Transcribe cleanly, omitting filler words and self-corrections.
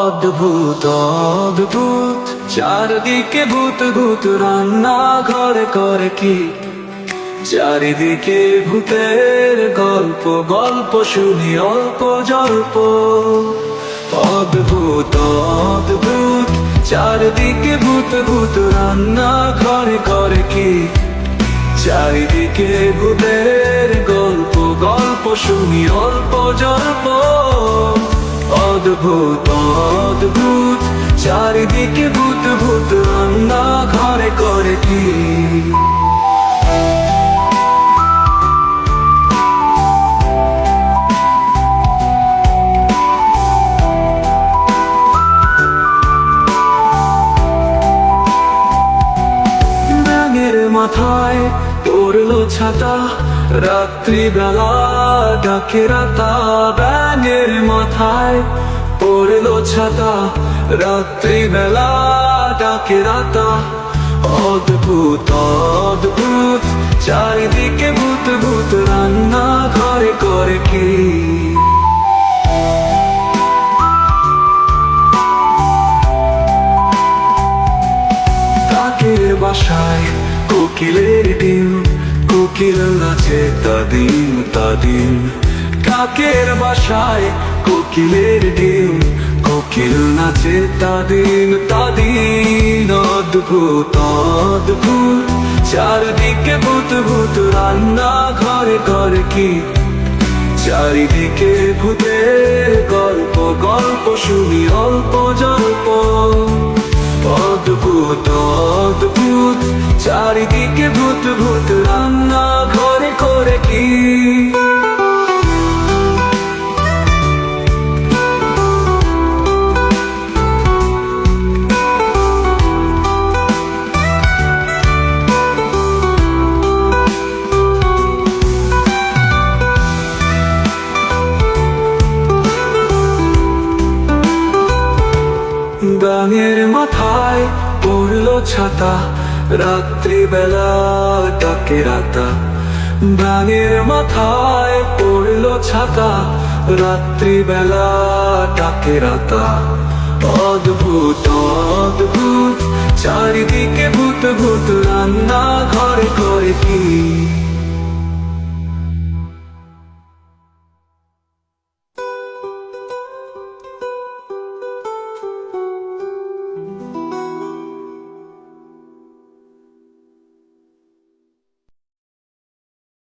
অদ্ভুত অদ্ভুত চারদিকে ভূত ভূত, রান্না ঘরে করে কি চারিদিকে ভূতের গল্প, গল্প শুনি অল্প জল্প। অদ্ভুত অদ্ভুত চারদিকে ভূত ভূত, রান্না ঘরে করে কি চারিদিকে ভূতের গল্প, গল্প শুনি অল্প জল্প। অদ্ভুত অদ্ভুত চারিদিকে ভূত ভূত, রান্না ঘরে করে কি। ব্যাঙের মাথায় পড়লো ছাতা, রাত্রিবেলা ডাকে রাতা। ব্যাঙের মাথায় পড়লো ছাতা, রাত্রিবেলা ডাকে রাতা। অদ্ভুত অদ্ভুত চারিদিকে ভূত ভূত, রান্না ঘরে করে কি। কাকের বাসায় কোকিলের ডিম, কোকিল নাচে তাদিন তাদিন। কাকের বাসায় কোকিলের ডিম, কোকিল নাচে তাদিন তাদিন। অদ্ভুত অদ্ভুত চারদিকে ভূত ভূত, রান্না ঘরে করে কি চারিদিকে ভূতের গল্প, গল্প শুনি অল্প জল্প। অদ্ভুত অদ্ভুত চারিদিকে ভূত ভূত, রান্না ঘরে করে কি। ব্যাঙের মাথায় পড়লো ছাতা, রাত্রিবেলা ডাকে রাতা। ব্যাঙের মাথায় পড়লো ছাতা, রাত্রিবেলা ডাকে রাতা। অদ্ভুত অদ্ভুত চারিদিকে ভূত ভূত, রান্না ঘরে করে কি।